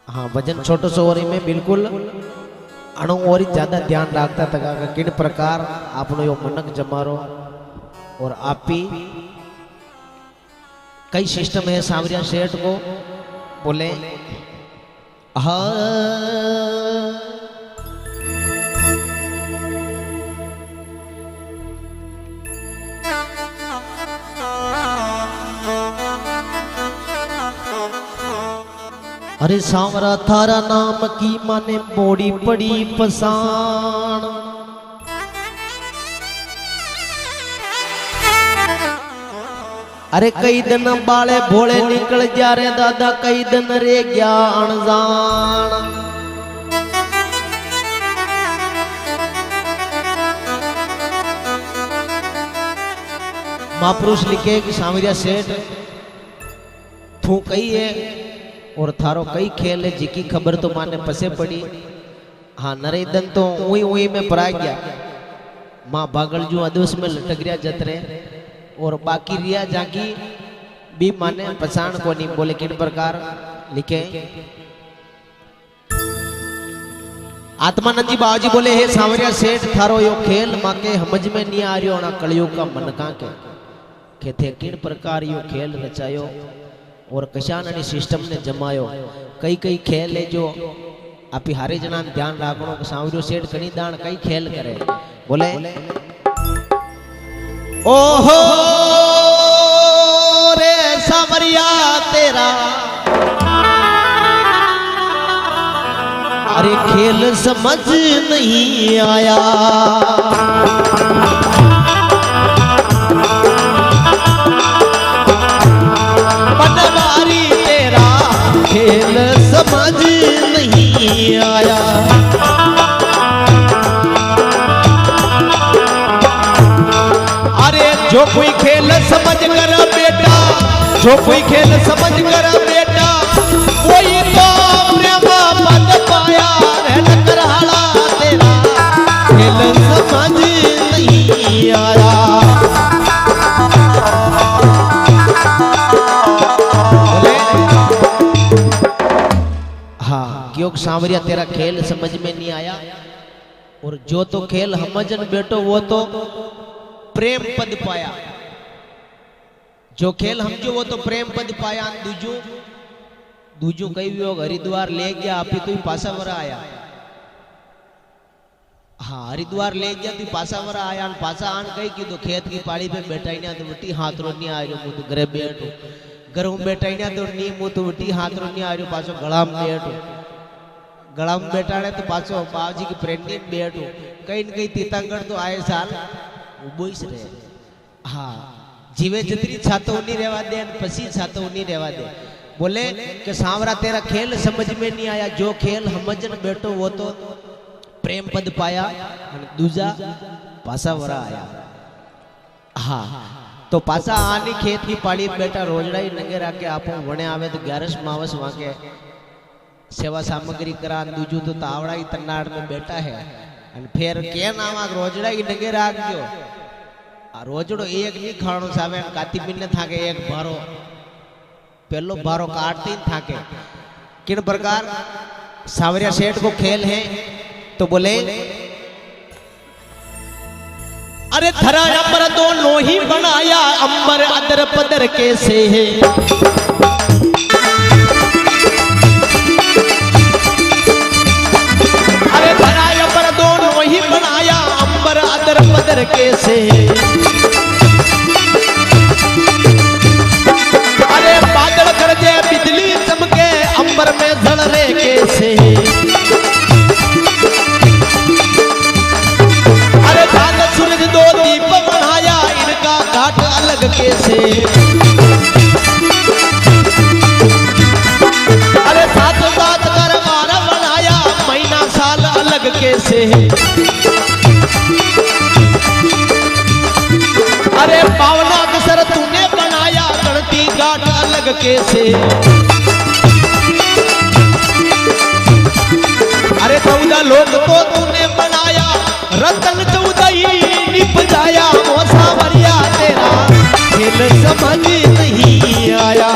हाँ वजन छोटो सो और में बिल्कुल अणु और ज्यादा ध्यान रखता था कि किन प्रकार आपनो यो मनक जमारो और आपी कई सिस्टम है सांवरिया सेठ को बोले अरे सांवरा थारा नाम की माने बोड़ी पड़ी पसान। अरे कई दिन बाले भोले निकल जा रे दादा, कई दिन रे गया अनजान। महापुरुष लिखे कि सांवरिया सेठ तू कही है और थारो कई खेल है जिकी खबर तो माने पसे पड़ी। हाँ नरेदन तो उई उई में परा गया, माँ बागल जो अदोस में लटक गया जतरे और बाकी रिया जाकी भी माने पहचान को नहीं। बोले किन प्रकार लिखे आत्मानंद जी बाबा बोले हे सांवरिया सेठ थारो यो खेल माके समझ में नहीं आ रही ना कलयुग का मन का के थे किन प्रकार यो खेल रचायो और कशानी सिस्टम ने जमायो। कई कई खेल है जो आप हारे जना ध्यान रखो। सांवरियो सेठ कनी दान कई खेल करे। बोले ओहो रे सांवरिया तेरा अरे खेल समझ नहीं आया। पटवारी तेरा खेल समझ नहीं आया। अरे जो कोई खेल समझ कर बेटा, जो कोई खेल समझ कर बेटा, कोई तो प्रेम पद पाया रहन करहाड़ा तेरा खेल समझ नहीं आया। हाँ क्योंकि सांवरिया तेरा खेल समझ में नहीं आया और जो तो खेल समझन बेटो वो तो प्रेम पद पाया। जो खेल समझो वो तो प्रेम पद पाया। दूजू दूजू कई भी हरिद्वार ले गया आप ही तो पासा वरा आया। हाँ हरिद्वार ले गया तो पासा वरा आया। पासा आन कही कि तो खेत की पाड़ी पे बैठा ही ना तो वटी हाथ रो नहीं आ रही मुँह तो घरे बैठो। घर में बैठा ही ना तो नी मुँह तो वटी हाथ रो नहीं आ रही पासो गला में बैठो। गला में बैठा तो पासो बाबूजी की प्रेगनेंट बैठो। कहीं न कहीं तीतांगढ़ तो आए साल बोईस रहे। हाँ जीवे जितनी छातो नहीं रहवा दे पसी छातो नहीं रहवा दे। बोले कि सांवरा तेरा खेल समझ में नहीं आया। जो खेल समझन बैठो वो तो प्रेम पद पाया दूजा पासा वरा आया। हाँ तो पासा आनी खेत की पाड़ी बेटा रोजड़ा ही नंगे राके आपो वने आवे तो 11 मावस वहां के सेवा सामग्री करा। दूजू तो तावड़ा ही तन्नाड़ में बैठा है। फिर के नाम रोजड़ा ही नंगे राख दो। रोजड़ो एक नहीं खाणो सावे काती पिन थाके एक भारो पहलो भारो काटते ही थाके। किन प्रकार सांवरिया सेठ को खेल है तो बोले अरे धरा अंबर दोनों ही बनाया, अंबर अदर पदर कैसे है। अरे धरा अंबर दोनों ही बनाया, अंबर अदर पदर कैसे है। अरे बादल गरजे बिजली चमके, अंबर में जल रे कैसे है। अरे चांद सूरज दो दीप बनाया, इनका घाट अलग कैसे। अरे सात सात कर बार बनाया, महीना साल अलग कैसे। अरे पावना कसर तूने बनाया, गणती घाट अलग कैसे। अरे 14 लोग तो तूने बनाया, रतन 14 ही निप जाया। वो सांवरिया तेरा खेल समझ नहीं आया।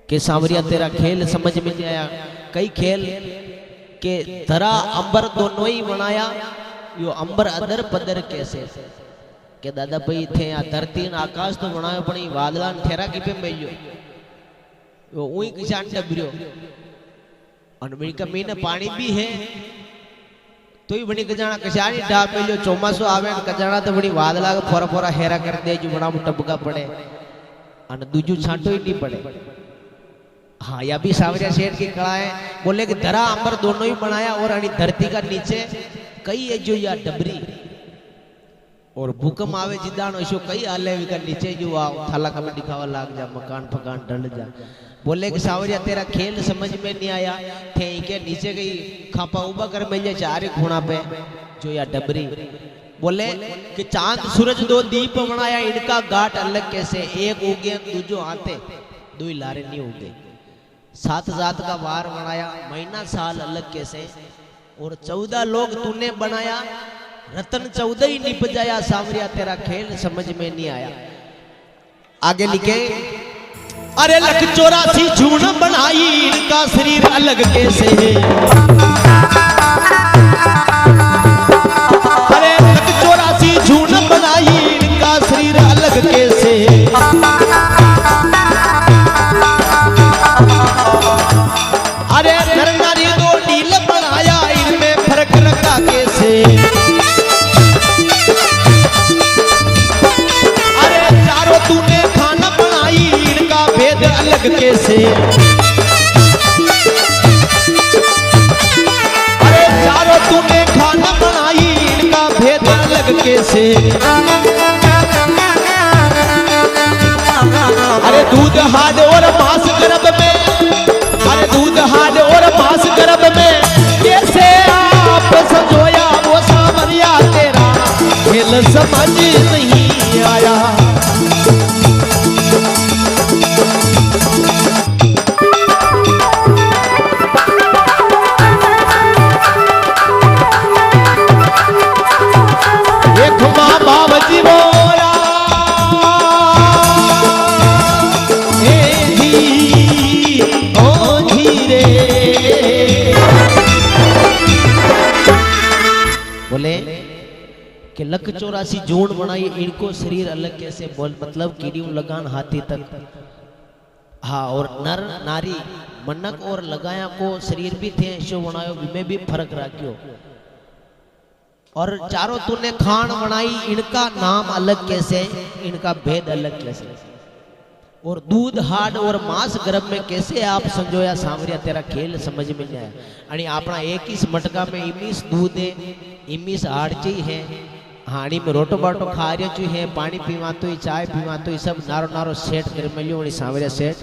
कि सांवरिया तेरा खेल समझ में नहीं आया। कई खेल के धरा अंबर दोनों ही बनाया, यो अंबर अदर पदर कैसे के दादा भाई थे या धरती न आकाश तो बनायो पण वादला ठेरा की पे मेल्यो यो उई किसान डबरियो अनबी का मीन पानी भी है तो ही बनी कजाना कशानी डा मेल्यो चौमासो आवे कजाना तो बड़ी वादला के फोरा फोरा हेरा कर दे जो बड़ा टबका पड़े अन दूजू छांटो ही नहीं पड़े। हाँ या भी सांवरिया सेठ की कला है, बोले कि धरा अंबर दोनों ही बनाया और अनी धरती का नीचे कई है जो या डबरी और भूकंप आवे जिदान ऐसो कई आले का नीचे जो थाला का में दिखावा लाग जा मकान फकान ढल जा। बोले कि सांवरिया तेरा खेल समझ में नहीं आया थे के नीचे गई खापा उबा कर मिल जाए चारे खूणा पे जो या डबरी। बोले कि चांद सूरज दो दीप बनाया इनका घाट अलग कैसे, एक उगे दूजो आते दो ही लारे नहीं उगे। सात जात का वार बनाया महीना साल अलग कैसे, और 14 लोग तूने बनाया रतन 14 ही निप जाया। सांवरिया तेरा खेल समझ में नहीं आया। आगे लिखे अरे लख 84 जून बनाई इनका शरीर अलग कैसे, अरे लख 84 जून बनाई इनका शरीर अलग कैसे। अरे नर नारी दो नील बनाया इनमें फर्क रखा कैसे, अरे चारों तूने खाना बनाई इनका भेद अलग कैसे, अरे चारों तूने खाना बनाई इनका भेद अलग कैसे। अरे दूध हाड और मांस गर्भ में, अरे दूध हाड और मांस गर्भ में कैसे आप संजोया वो सांवरिया तेरा खेल समझ नहीं आया। एक माँ बाप जी बोला बोले कि लख 84 जोड़ बनाई इनको शरीर अलग कैसे, बोल मतलब कीड़ियों लगान हाथी तक। हाँ और नर नारी मनक और लगाया को शरीर भी थे ऐसे बनायो में भी फर्क रखियो। और चारों तूने खान बनाई इनका नाम अलग कैसे, इनका भेद अलग कैसे। और दूध हाड और मांस गर्भ में कैसे आप संजोया सांवरिया तेरा खेल समझ में नहीं आया। आणि अपना 21 मटका में 21 दूध है 21 हाड ची है, हाड़ी में रोटो बाटो खा रहे चु है, पानी पीवा तो ही चाय पीवा तो ही सब नारो नारो सेट कर मिलियो आणि सांवरिया सेट।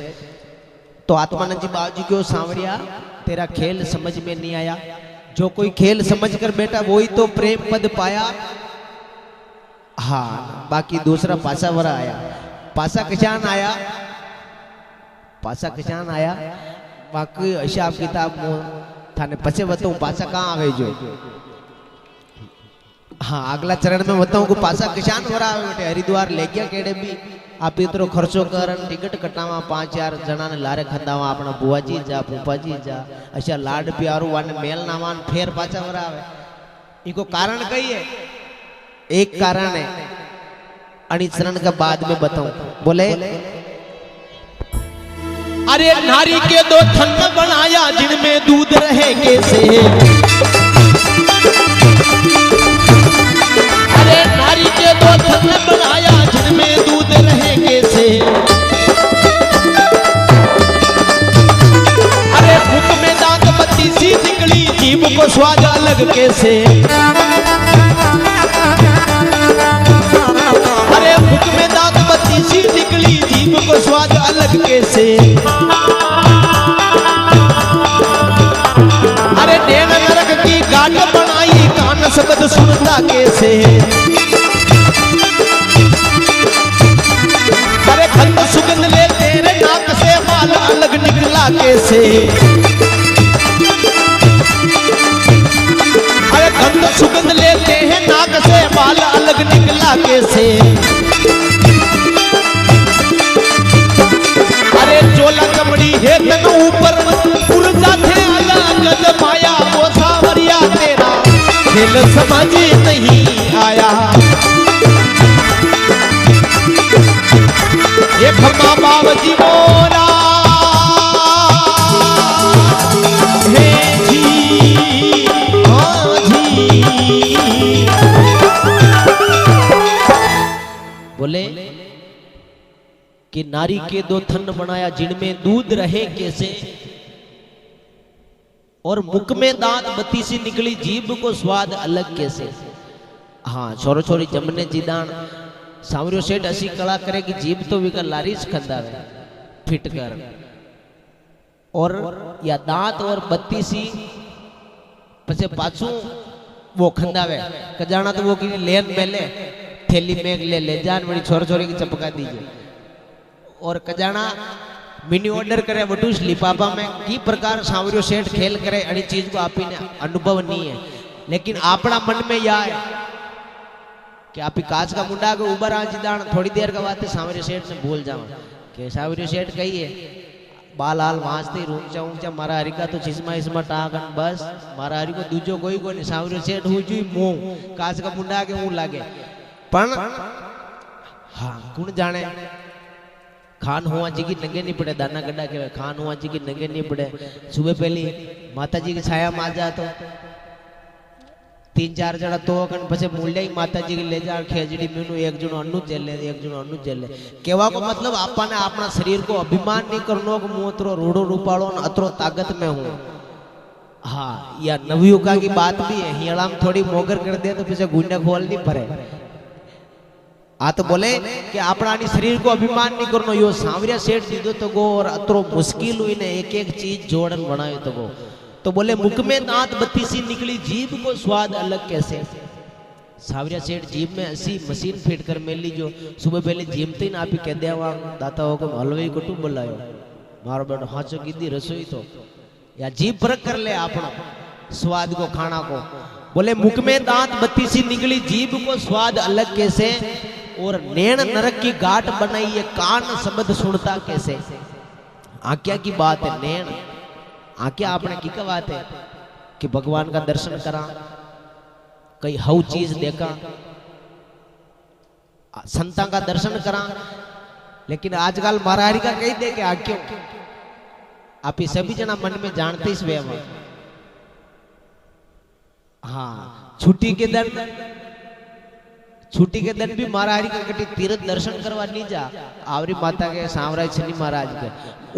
तो आत्मानंद जी बाबू जी क्यों सांवरिया तेरा खेल समझ में नहीं आया। जो कोई खेल समझ कर बेटा वही तो प्रेम पद पाया। हाँ बाकी दूसरा पासा वरा आया, पासा किसान आया, पासा किसान आया बाकी हिसाब किताब थाने पचे बताऊं पासा कहाँ आवे जो। हाँ अगला चरण में बताऊं को पासा किसान वरा आवे बेटे हरिद्वार ले गया केड़े भी आप इतरो खर्चो करन टिकट कटावा 5-4 जना ने लारे खंदावा अपना बुआ जी जा फूफा जी जा अच्छा लाड प्यारो वन मेल नामान फेर पाचा वरा आवे। इको कारण कही है, एक कारण है अणी चरण का बाद में बताऊं। बोले अरे नारी के 2 थन बनाया जिनमें दूध रहे कैसे, अरे नारी के 2 थन बनाया जिनमें दूध रहे कैसे। अरे मुख में दांत बत्ती सी निकली जीभ को स्वाद अलग कैसे, अरे मुख में दांत बत्ती सी निकली जीभ को स्वाद अलग कैसे। अरे नैन नरक की गाट बनाई कान शब्द सुनता कैसे, अरे खंड सुगंध ले तेरे नाक से माल अलग निकला कैसे, अरे खंड सुगंध लेते हैं नाक से माल अलग निकला कैसे। अरे चोला चमड़ी तन ऊपर पुरजा थे अलग माया वो सावरिया तेरा दिल समझ नहीं आया। ये खम्मा बाबजी मोरा हे जी हाँ जी। बोले कि नारी के दो थन बनाया जिनमें दूध रहे कैसे, और मुख में दांत बत्ती सी निकली जीभ को स्वाद अलग कैसे। हाँ छोरो छोरी जमने जीदान सांवरियो सेठ ऐसी कला करे कि जीभ तो विकर लारीज खंदावे फिट कर, और या दांत और बत्ती सी पछे पाछू वो खंदावे कजाना तो वो की लेन मेले थैली में ले जान बड़ी छोरो छोरी की चपका दीजिए, और कजाना मिनी ऑर्डर करे वटूस लिपापा में की प्रकार सांवरियो सेठ खेल करे अड़ी चीज को आपी ने अनुभव नहीं है, लेकिन अपना मन में यह है कि आप कांच का मुंडा के ऊपर आ जिदान थोड़ी देर का बात है सांवरियो सेठ ने भूल जाओ कि सांवरियो सेठ कही है बाल हाल वाँचते ऊंचा ऊंचा मारा हरी का तो चिस्मा इसमा टाकन बस मारा हरी को दूजो कोई को नहीं सांवरियो सेठ हुई जुई मुंह कांच का मुंडा के मुंह लागे पण हाँ कौन जाने खान हुआ जी की नंगे नहीं पड़े दाना गड्ढा के खान हुआ जी की नंगे नहीं पड़े। सुबह पहली माता जी की छाया मार जा तो 3-4 जड़ा तो पछे मूल्य ही माता जी की ले जा खेजड़ी मीनू एक जणो अन्नू जेले एक जणो अन्नू जेले केवा को मतलब आपने अपना शरीर को अभिमान नहीं करनो कि मुंह अतरो रूड़ो रूपाड़ो न अतरो ताकत में हूं। हाँ या नवयुगा की बात भी है हियाड़ा में थोड़ी मोगर कर दे तो पीछे गुंडा खोल नहीं पड़े। आ तो बोले कि अपना शरीर को अभिमान नहीं करनो यो सांवरिया सेठ दीदो तो गो और अतरो मुश्किल हुई ने एक एक चीज जोड़न बनायो तो गो। तो बोले मुख में दांत बत्ती सी निकली जीभ को स्वाद अलग कैसे। सांवरिया सेठ जीभ में ऐसी मशीन फिट कर मेल लीजो सुबह पहले जीम तीन आप ही कह दिया दाता हो को हलवाई को टू बुलायो मारो बेटो हाचो कीधी रसोई तो या जीभ परख कर ले अपना स्वाद को खाना को। बोले मुख में दांत बत्ती सी निकली जीभ को स्वाद अलग कैसे, और नैन नरक की गांठ बनाई ये कान शब्द सुनता कैसे। आज्ञा की बात है नैन आज्ञा आपने की बात है कि भगवान का दर्शन करा कई हव चीज देखा संता का दर्शन करा, लेकिन आजकल महारारी का कही दे के आज्ञा आप ही सभी जना मन में जानते इस वे में। हाँ छुट्टी के दिन भी महाराज का कटी तीर्थ दर्शन करवा नहीं जा आवरी माता के सांवराज छनी महाराज के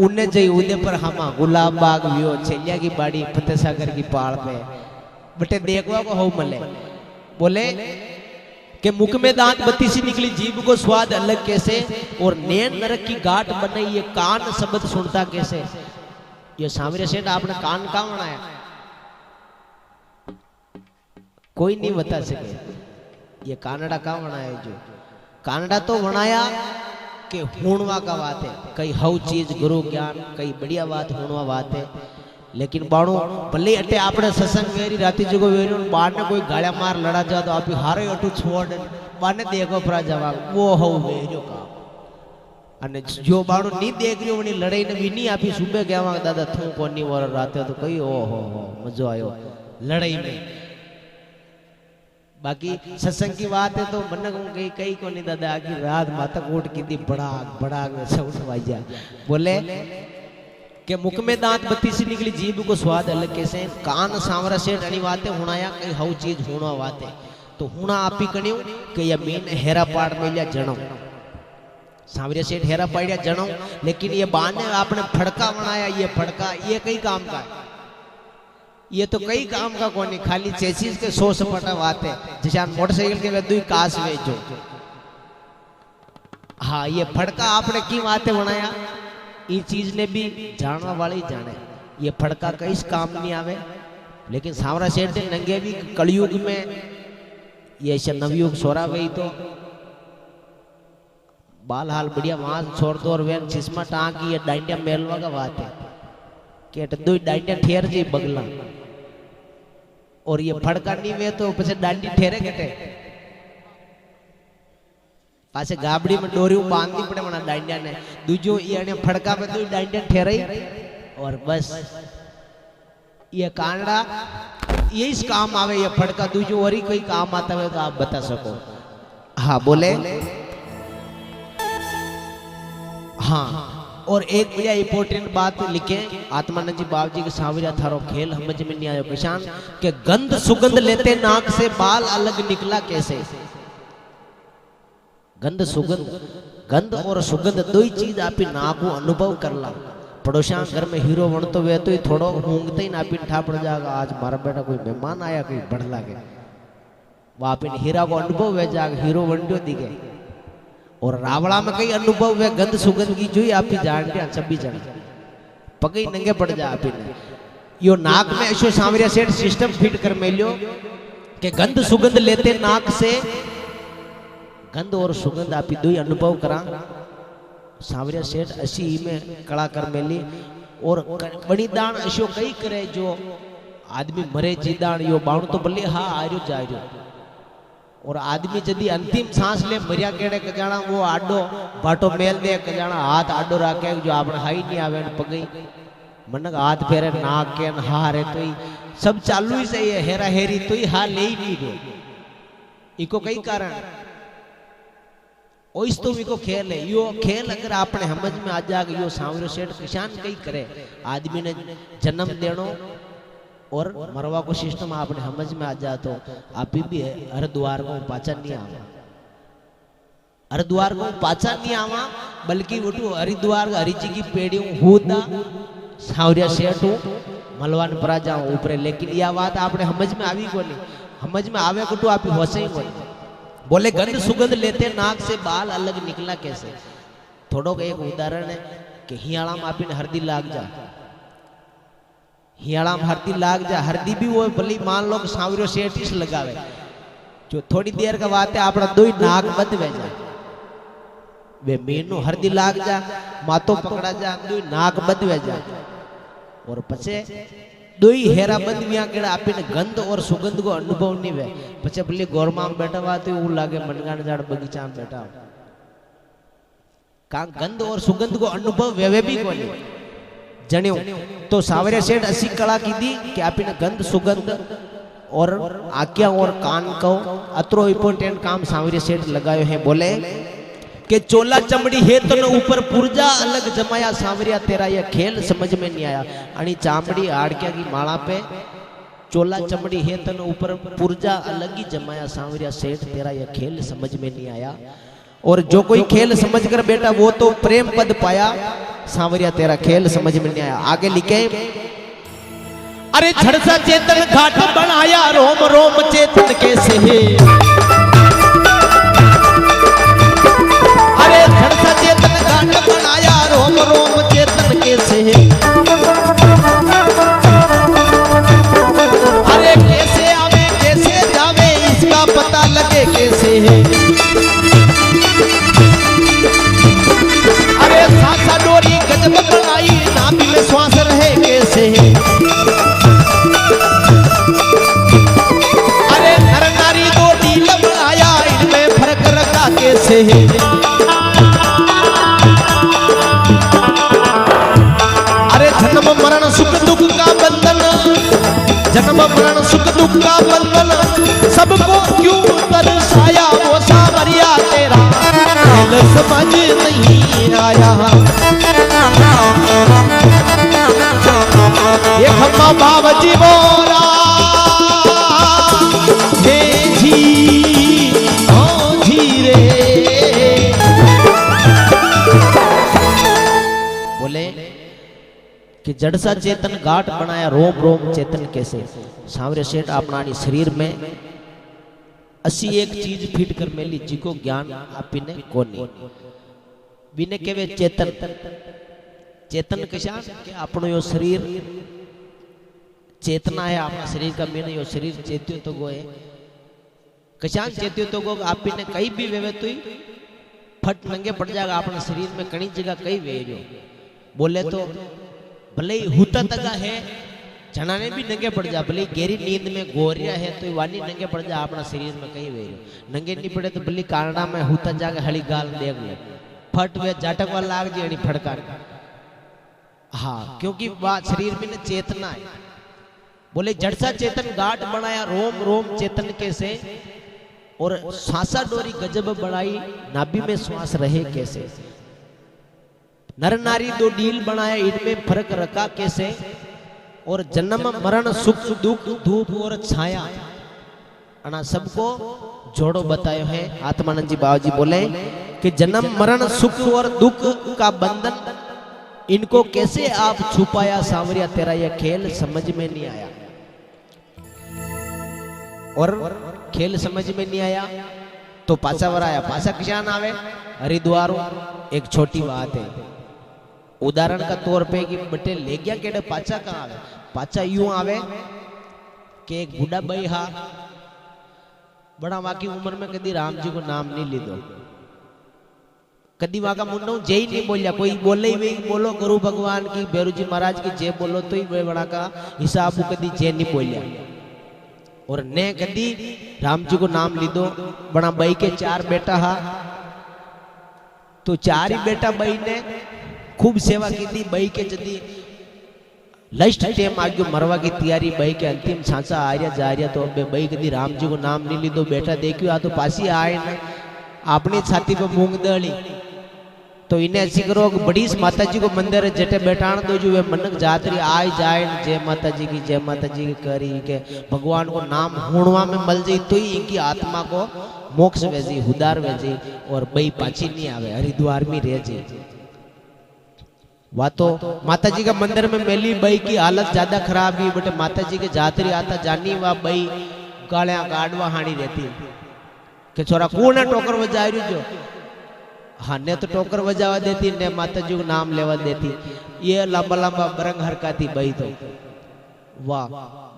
उन्हें जई उदय पर हमा गुलाब बाग वियो छेलिया की बाड़ी फतेह सागर की पहाड़ पे बटे देखवा को हो मले। बोले कि मुख में दांत बत्ती सी निकली जीभ को स्वाद अलग कैसे, और नैन नरक की गांठ बनाई ये कान शब्द सुनता कैसे। ये सांवरिया सेठ आपने कान कहाँ बनाया कोई नहीं बता सके। ये कानड़ा कहाँ बनाया जो कानड़ा तो बनाया कि हुणवा का बात है कई हव चीज गुरु ज्ञान कई बढ़िया बात हुणवा बात है, लेकिन बाणो भले अटे आपने सत्संग वेरी राती जगो वेरी बाहर ने कोई गाड़ा मार लड़ा जा तो आप हारे अटू छोड़ बाने देखो परा जवा वो हव वेरो का अने जो बाणो नहीं देख रही वनी लड़ाई ने भी नहीं आपी सुबह कहवा दादा थू कोनी वर राते तो कई ओ हो मजो आयो लड़ाई में। बाकी सत्संग की बात है तो मन कई कई को नहीं दादा आगे रात माता कोट की दी बड़ा बड़ा सब उठवाइया। बोले कि मुख में दांत बत्ती सी निकली जीभ को स्वाद अलग कैसे, कान सांवरा सेठ अणी वाते हुणाया कई हव चीज हुणा वाते। तो हुणा आपी कणियो कि या मीन हेरा पाड़ में लिया जणो सांवरिया सेठ हेरा पाड़िया जणो, लेकिन ये बाने आपने फड़का बनाया ये फड़का ये कई काम का ये तो कई काम का कोनी खाली चेसिस के 100 सपटा बात है जैसे मोटरसाइकिल के वेदुई कास वेचो। हाँ ये फड़का आपने की बातें बनाया ये चीज ने भी जानवा वाले जाने ये फड़का कई काम नहीं आवे, लेकिन सांवरा सेठ ने नंगे भी कलयुग में ये नवयुग सोरा गई तो बाल हाल बढ़िया वहां छोड़ दो और वे चिस्मा टांकी ये डांडिया मेलवा का बात है कि दो डांडिया ठेर जी बगला और ये फड़का नहीं वे तो पीछे डांडी ठेरे कटे पासे गाबड़ी में डोरी बांधनी पड़े मना डांडिया ने दूजो ये फड़का पे तो डांडिया ठहराई और बस ये कांडा ये इस काम आवे ये फड़का दूजो और ही कोई काम आता है तो आप बता सको। हाँ बोले हाँ। और एक भैया इंपोर्टेंट बात लिखे आत्मानंद जी बाबू जी के सांवरिया थारो खेल समझ में नहीं आयो किसान के गंध सुगंध लेते नाक से बाल अलग निकला कैसे। गंध सुगंध गंध और सुगंध दो ही चीज आप नाक को अनुभव कर ला। पड़ोसिया घर में हीरो बनतो वे तो थोड़ो ऊँगते ही नापी ठा पड़ जाएगा आज मारा बेटा कोई मेहमान आया कोई बढ़ लागे वह आप हीरा को अनुभव वे जाग हीरो बंटो दिखे। और रावड़ा में कई अनुभव वे गंध सुगंध की जो आप जानते हैं सभी जन पकई नंगे पड़ जा आप यो नाक में ऐसो सांवरिया सेठ सिस्टम फिट कर मेलियो के गंध सुगंध लेते नाक से गंध और सुगंध आप दो ही अनुभव करा। सांवरिया सेठ असी में कड़ा कर मेली और बणीदान ऐसो कई करे जो आदमी मरे जीदान यो बाण तो बल्ले हाँ आर्यो जायो और आदमी यदि अंतिम सांस ले मरिया केड़े कजाना वो आडो बाटो मेल दे कजाना हाथ आडो राखे जो आपने हाई नहीं आवे पगई मनक हाथ फेरे नाक के हारे तो ही सब चालू ही सही है हेरा हेरी तो ही हा ले ही नहीं दो इको कई कारण ओइस तो इको खेल है यो खेल अगर आपने समझ में आ जाए यो सांवरियो सेठ किसान कई करे आदमी ने जन्म देनो और मरवा को सिस्टम आपने समझ में आ जाए तो आप भी हरिद्वार को पाचा नहीं आवा हरिद्वार को पाचा नहीं आवा बल्कि वो हरिद्वार हरि जी की पेड़ी हूँ सांवरिया सेठ हूँ मलवान परा जाऊँ ऊपर लेकिन यह बात आपने समझ में आवी को नहीं समझ में आवे को तो आप होसे ही बोले बोले गंध सुगंध लेते नाक से बाल अलग निकला कैसे। थोड़ो एक उदाहरण है कि हियाला में आप हरदी लाग जा हियाला में हरदी लाग जा हरदी भी वो भली मान लो सांवरियो सेठ ही लगावे जो थोड़ी देर का बात है अपना दो ही नाक बंद वे जा वे मीनू हरदी लाग जा मातो पकड़ा जा दो ही नाक बंद वे जा और पछे दो ही हेरा बंद विया केड़ा आपने गंध और सुगंध को अनुभव नहीं वे पछे भले गोरमा में बैठा हुआ तो वो लागे मनगान झाड़ बगीचा में बैठा का गंध और सुगंध को अनुभव वे भी को नहीं जण्यो तो सांवरिया सेठ असी कला की दी कि आपने गंध सुगंध और आज्ञा और कान को अतरो इंपोर्टेंट काम सांवरिया सेठ लगायो है बोले कि चोला चमड़ी है तो न ऊपर पुर्जा अलग जमाया सांवरिया तेरा यह खेल समझ में नहीं आया आणि चामड़ी हाड़किया की माला पे चोला चमड़ी है तो न ऊपर पुर्जा अलग ही जमाया सांवरिया सेठ तेरा यह खेल समझ में नहीं आया और जो कोई खेल समझ कर बेटा वो तो प्रेम पद पाया सांवरिया तेरा खेल समझ में नहीं आया। आगे लिखे अरे झड़सा चेतन घाट बनाया रोम रोम चेतन कैसे है अरे झड़सा चेतन घाट बनाया रोम रोम चेतन कैसे है अरे कैसे आवे कैसे जावे इसका पता लगे कैसे है अरे सासा डोरी गजब बनाई नाभि में श्वास रहे कैसे है अरे नर नारी दो डील बनाया इनमें फर्क रखा कैसे है अरे जन्म मरण सुख दुख का बंधन जन्म मरण सुख दुख का बंधन सबको क्यों दर्शाया वो सांवरिया तेरा खेल समझ नहीं आया ये खम्मा बाबजी बोरा हे जी ओ धीरे बोले कि जड़सा चेतन घाट बनाया रोम रोम चेतन कैसे। सांवरिया सेठ अपना शरीर में असी एक चीज फिट कर मेली जिको ज्ञान आपने कोनी बिने केवे चेतन चेतन कशा कि अपनो यो शरीर चेतना है अपना शरीर का मीन यो शरीर चेत्यो तो गो है कशान चेत्यो तो गो आपने कहीं भी वेवे तो फट नंगे पड़ जाएगा अपने शरीर में कई जगह कई वे जो बोले तो भले ही हुता तका है जना ने भी नंगे पड़ जा, भले गहरी नींद में गोरिया है तो वानी नंगे पड़ जा, अपना शरीर में कहीं वे नंगे नहीं पड़े तो भले कारणा में हुता जाके हली गाल देख ले फट वे जाटक वाला लाग जी फड़का। हाँ, क्योंकि वह शरीर में न चेतना है। बोले जड़सा चेतन गाठ बनाया रोम रोम चेतन कैसे, और सांसा डोरी गजब बढ़ाई नाभि में श्वास रहे कैसे। नर नारी दो डील बनाया इनमें फर्क रखा कैसे, और जन्म मरण सुख दुख धूप और छाया अना सबको जोड़ो बतायो है। आत्मानंद जी बाबा जी बोले कि जन्म मरण सुख और दुख का बंधन इनको कैसे आप छुपाया सांवरिया, तेरा यह खेल समझ में नहीं आया। और खेल समझ में नहीं आया तो पासा वर आया। पासा किसान आवे हरिद्वार। एक छोटी बात है, उदाहरण का तौर पे कि बटे ले गया केड़े पाचा कहाँ आवे। पाचा यूं आवे कि एक बुढ़ा भाई हा बड़ा वाकी उम्र में कदी राम जी को नाम नहीं लीधो, कदी वाका मुंडो जय नहीं बोलिया। कोई बोले ही बोलो गुरु भगवान की बेरू जी महाराज की जय बोलो तो ही वे बड़ा का हिसाब कदी जय नहीं बोलिया। और ने कदी राम जी को नाम लीधो। बड़ा भाई के 4 बेटा हा, तो 4 ही बेटा भाई ने खूब सेवा की थी। भाई के जदी लास्ट टाइम आगे मरवा की तैयारी, भाई के अंतिम सांसा आ रहा जा रहा, तो अब भाई कदी राम जी को नाम नहीं लीधो। बेटा देखियो आ तो पासी आए न अपनी छाती पे मूंग दली, तो इन्हें ऐसी करो बड़ी माता जी को मंदिर है जटे बैठाण दो जो वे मनक जातरी आए जाए जय माता जी की जय माता जी की करी के भगवान को नाम हुणवा में मल जाई तो ही इनकी आत्मा को मोक्ष वेजी हुदार वेजी और बई पाछी नहीं आवे हरिद्वार में रह जे। वा तो माता जी का मंदिर में मेली बई की हालत ज्यादा खराब हुई बटे माता जी के जातरी आता जानी वा बई गाड़िया गाड़वा हानी रहती के छोरा कौन टोकर बजा रही जो। हाँ ने तो टोकर बजावा देती ने माता जी को नाम लेवा देती। ये लंबा लंबा बरंग हरकाती बई तो वाह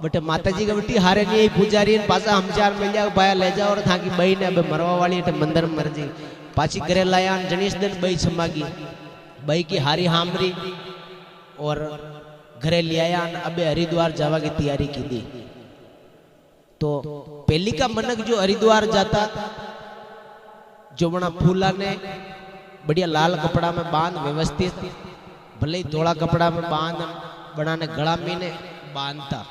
बटे माता जी का बेटी हारे नहीं पुजारी पासा हम 4 मिल जाओ पाया ले जाओ और था कि बई ने अबे मरवा वाली मंदिर में मर जी पाची घरे लाया जनीश दिन बई समागी बई की हारी हामरी और घरे ले आया अबे हरिद्वार जावा की तैयारी की दी। तो पहली का मनक जो हरिद्वार जाता जो बना फूला ने बढ़िया लाल कपड़ा में बांध व्यवस्थित भले ही धोला कपड़ा में बांध बना ने गला में ने बांधता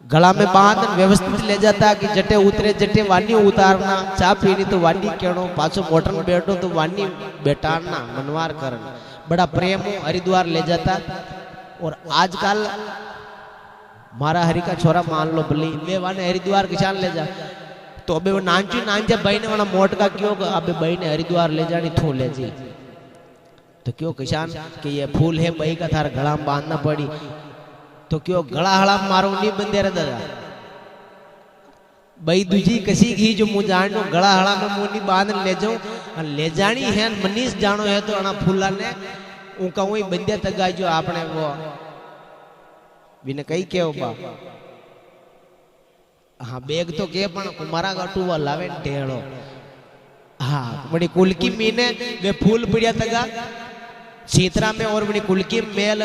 गला में बांध व्यवस्थित ले जाता कि जटे उतरे जटे वानी उतारना चा पीनी तो वानी कहनो पाछो मोटर में बैठो तो वानी बैठाना मनवार करना बड़ा प्रेम हरिद्वार ले जाता। और आजकल मारा हरि का छोरा मान लो भले वे वाने हरिद्वार किसान ले जा तो अबे वो नांचे भाई ने वाला मोट का क्यों अबे भाई ने हरिद्वार ले जानी थू ले जी तो क्यों किसान कि ये फूल है भाई का थार गला में बांधना पड़ी तो क्यों गला हड़ा मारो नहीं बंदे रहा दादा भाई दूजी कसी घी जो मुँह जान गला हड़ा में मुँह नहीं बांध ले जाऊं ले जानी है मनीष जानो है तो अना फूला ने उनका वही बंदे तक जो आपने वो बिना कही के बा हाँ बेग तो के पण कुमारा गटू वो लावे टेड़ो हाँ बड़ी कुलकी मीने वे फूल पड़िया तगा छीतरा में और बड़ी कुलकी मेल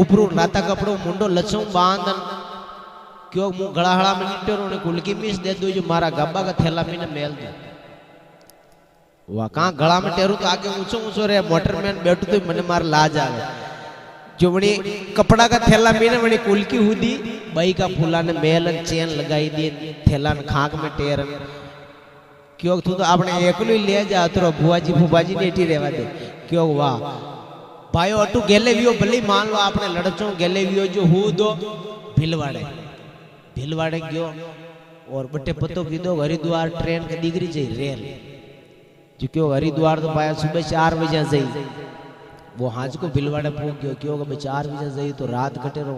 ऊपरू राता कपड़ो मुंडो लचू बांधन क्यों मुंह गड़ाहड़ा में निपटे उन्हें कुलकी मीस दे दो जो मारा गब्बा का थैला मीने मेल दे वह कहाँ गला में टेरू तो आगे ऊंचो ऊंचो रहे मोटर में बैठू तो मने मार लाज आवे जो बड़ी कपड़ा का थैला मीने बड़ी कुलकी हुदी बई का फूला ने मेल चेन लगाई दी थैला ने खाक में टेर क्यों तू तो आपने एकलो ही ले जा तो बुआजी फुबाजी ने टी रेवा दे क्यों वाह भाइयों अटू गेले वियो भले मान लो आपने लड़चो गेले वियो जो हु दो भिलवाड़े गयो और बटे पतो कीधो हरिद्वार ट्रेन के डिग्री जाई रेल जो क्यों हरिद्वार तो पाया सुबह 4 बजे जाई वो हाज को भिलवाड़ा पहुंच गयो क्यों कभी 4 बजे जाई तो रात कटे रो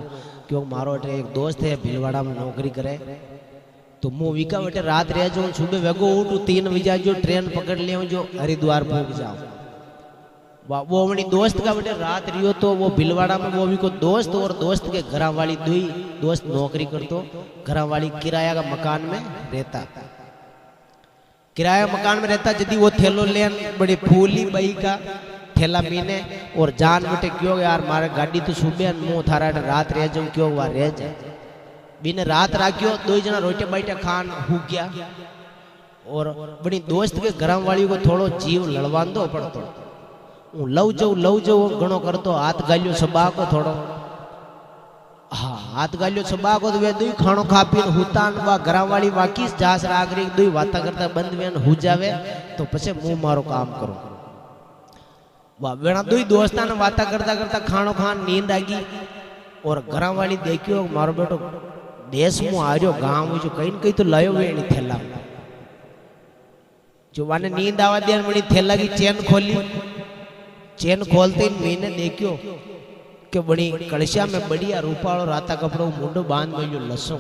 क्यों मारो अटे एक दोस्त है भिलवाड़ा में नौकरी करे तो मुँह विका बटे रात रह जाऊँ सुबह वेगो उठू 3 बजे जो ट्रेन पकड़ लिया जो हरिद्वार पहुंच जाओ वो अपनी दोस्त का बटे रात रियो तो वो भिलवाड़ा में वो भी को दोस्त और दोस्त के घर वाली दुई दोस्त नौकरी करतो घर वाली किराया का मकान में रहता किराया मकान में रहता यदि वो थैलो लेन बड़े फूली बई का थैला मीने और जान बेटे क्यों यार मारे गाड़ी तो सुबह मुंह थारा रात रह जाऊं क्यों वहां रह जाए बीने रात राख्यो दो जना रोटे बैठे खान हो गया और बड़ी दोस्त के घरम वाली को थोड़ो जीव लड़वांदो पड़तो हूँ लव जाऊ घणो करतो हाथ गालियो सबा को थोड़ो हाँ हाथ गालियो सबा को तो वे दुई खानो खा पी हुतान वा घरम वाली वाकीस जास रागरी दुई वाता करता बंद वेन हो जावे तो पछे मुंह मारो काम करो वाह वेणा दुई दोस्तान वाता करता करता खानो खान नींद आ गई और घरम वाली देखियो मारो बेटो देश मु आर्यो गांव जो कहीं न कहीं तो लायो वे थैला जो वाने नींद आवा दिया मणी थैला की चेन खोलते ही मैंने देखियो कि बड़ी कड़शिया में बढ़िया रूपालो राता कपड़ो मुंडो बांध गयो लसो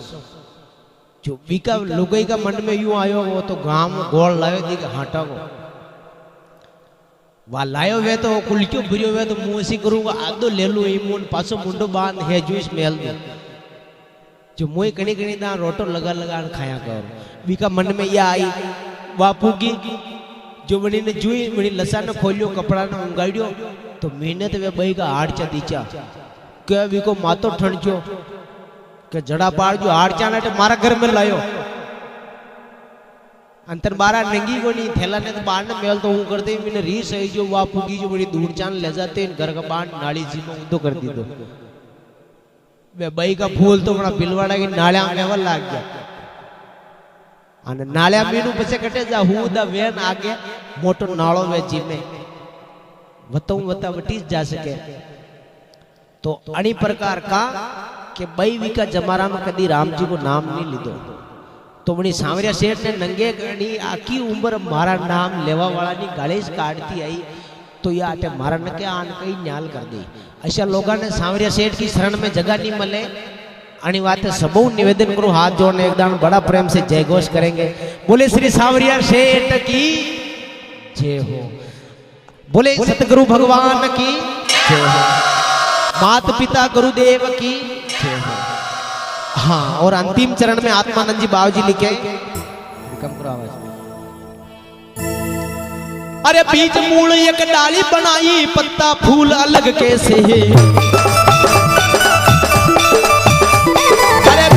जो बीका लुगाई का मन में यूं आयो वो तो गांव गोल लायो दी हाटा को वा लायो वे तो कुलक्यो भरियो वे तो मुंह सी करूंगा आदो ले लू इमून पासो मुंडो बांध है जूस मेल दे जो मुई कणी कणी दा रोटो लगा लगा खाया कर बीका मन में या आई वापूगी जो बनी ने जुई बनी लसा ने खोलियो कपड़ा ने उंगाड़ियो तो मेहनत वे बई का हाड़चा दीचा के वी को मातो ठणचो के जड़ा पाड़ जो हाड़चा ने मारा घर में लायो अंतर बारा नंगी को नहीं थैला ने तो बाहर ने मेल तो हूं करते मैंने री सही जो वापूगी जो बड़ी दूर चान ले जाते घर का बाहर नाली जी में उदो कर दी दो वे बई का फूल तो बड़ा बिलवाड़ा की नाल्या में लाग गया અને નાળ્યા મીનું પછી કટે જા હું દ વેન આગે મોટો નાળો વે જીમે વતઉ વતા વટી जा सके तो अणी प्रकार का के बई विका जमारा में कदी राम जी को नाम नहीं लीधो तो बणी सांवरिया सेठ ने नंगे गणी आखी उम्र मारा नाम लेवा वाला नी गालीस काटती आई तो या आटे मारा न के आन कई न्याल कर दी ऐसा लोगों ने सांवरिया सेठ की शरण में जगह नहीं मिले अणी बात सबू निवेदन करूं हाथ जोड़ने एकदम बड़ा प्रेम से जय घोष करेंगे बोले श्री सांवरिया सेठ की जय हो बोले सतगुरु भगवान की जय हो मात पिता गुरुदेव की जय हो हाँ और अंतिम चरण में आत्मानंद जी बाबू जी लिखे कम करो आवाज अरे बीज मूल एक डाली बनाई पत्ता फूल अलग कैसे है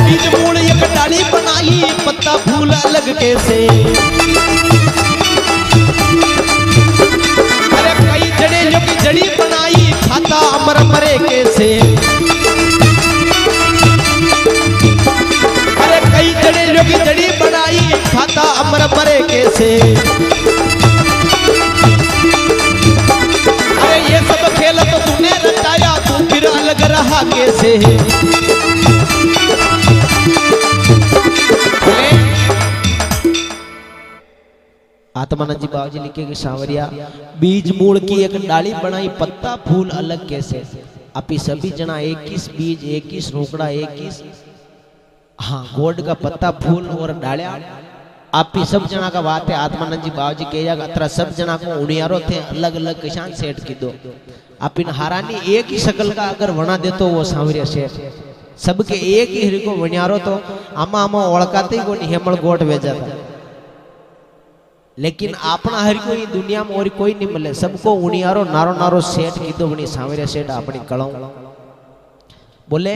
बीज मूल एक डाली बनाई पत्ता फूल अलग कैसे अरे कई जड़े जो की जड़ी बनाई खाता अमर मरे कैसे अरे कई जड़े जो की जड़ी बनाई खाता अमर मरे कैसे अरे ये सब खेल तो तूने रचाया तू फिर अलग रहा कैसे आत्मानंद जी बाबू जी लिखे कि सांवरिया बीज मूल की एक डाली बनाई पत्ता फूल अलग कैसे अपी सभी जना 21 बीज 21 रोकड़ा 21 हाँ गोड का पत्ता फूल और डालिया आपी सब जना का बात है आत्मानंद जी बाबू जी कह अत्र सब जना को उड़ियारो थे अलग अलग किसान सेठ की दो आप इन हारानी एक ही शकल का अगर वना दे तो वो सांवरिया सेठ सबके एक ही हरी को वनियारो तो आमा आमा ओळखाते ही कोनी हेमल गोट वेजा था लेकिन अपना हर कोई दुनिया में और कोई नहीं मिले सबको उनियारो नारो नारो सेठ कीधो बनी सांवरिया सेठ अपनी कड़ों बोले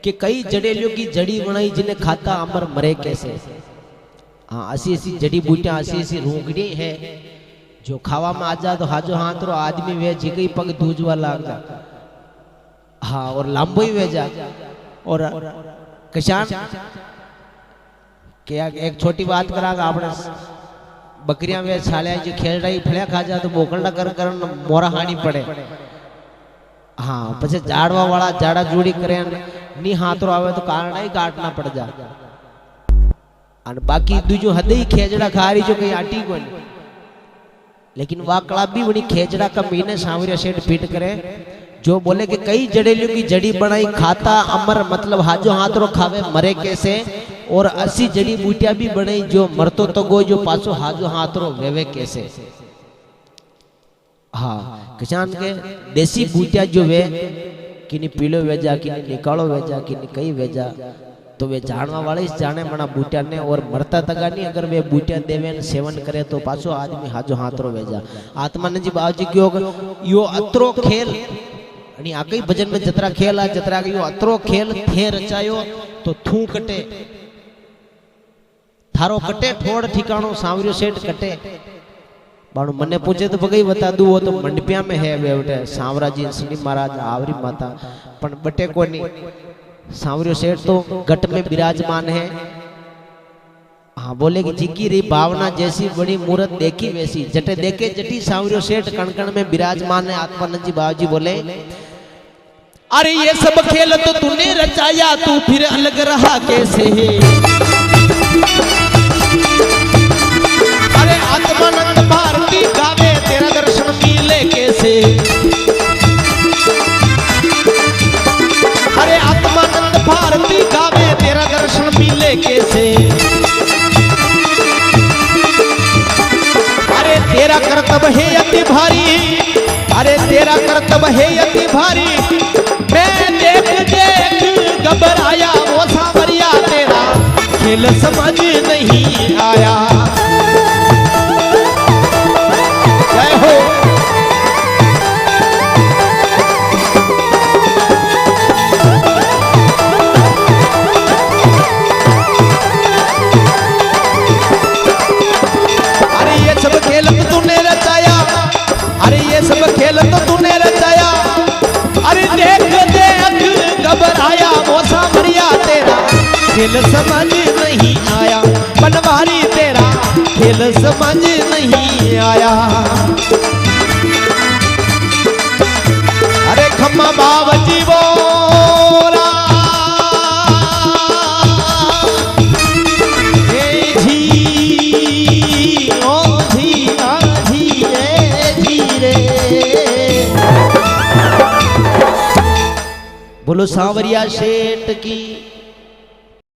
कि कई जड़ेलियों की जड़ी बनाई जिन्हें खाता अमर मरे कैसे हाँ ऐसी ऐसी जड़ी बूटियां ऐसी ऐसी रोगड़ी है जो खावा में आ जा तो हाजो हाथ रो आदमी वे जी गई पग दूजवा लाग हाँ और लांबो ही वे जा और किसान क्या एक छोटी बात करागा आपने बकरियां वे छाले जो खेल रही फड़िया खा जा तो बोकंडा कर मोरा हानी पड़े हाँ पछे जाड़वा वाला जाड़ा जोड़ी करे नी हाथरो आवे तो कारण ही काटना पड़ जा और बाकी दूजो हदे ही खेजड़ा खा रही जो कहीं आटी को नहीं लेकिन वाकड़ा भी बड़ी खेजड़ा का महीने सांवरिया सेठ पीट करे जो बोले कि कई जड़ेलियों की जड़ी बनाई खाता अमर मतलब हाजो हाथरो खावे मरे कैसे और 80 जड़ी बूटियां भी बनाई जो मरतो तगो जो पासो हाजो हाथरो वेवे कैसे हाँ किसान के देसी बूटियां जो वे किनी पीलो वेजा किनी निकालो वेजा किनी कई वेजा तो वे जानवा वाले जाने मना बूटिया ने और मरता तगा नहीं अगर वे बूटिया देवे ने सेवन करे तो पाछो आदमी हाजो हाथरो वेजा आत्मा ने जी बाबूजी क्यों यो अतरो खेल आणि आ कई भजन में जतरा खेल आ जतरा यो अतरो खेल थे रचायो तो थू कटे थारो कटे ठोड़ ठिकाणो सांवरियो सेठ कटे बाणु मने पूछे तो भगई बता दू वो तो मंडपिया में है बेवटे सांवराजी श्री महाराज आवरी माता पण बटे कोनी सांवरियो सेठ तो घट में विराजमान है। हाँ बोले कि जिकी री भावना जैसी बड़ी मूर्त देखी वैसी जटे देखे जटी सांवरियो सेठ कण में विराजमान है। आत्मानंद जी बाबूजी बोले अरे ये सब खेल तो तूने रचाया तू फिर अलग रहा कैसे है। अरे आत्मानंद भारती गावे तेरा दर्शन मिले कैसे। अरे आत्मानंद भारती गावे तेरा दर्शन मिले कैसे। अरे तेरा कर्तव्य है अति भारी, अरे तेरा कर्तव्य है अति भारी। मैं देख देख घबराया वो सांवरिया तेरा खेल समझ नहीं आया। जय हो। अरे ये सब खेल तो तूने रचाया, अरे ये सब खेल तो तूने रचाया। अरे देख देख घबराया वो सांवरिया तेरा खेल समझ नहीं आया। बनवारी तेरा खेल समझ नहीं आया। अरे खम्मा बाबजी बोरा बोलो सांवरिया सेठ की।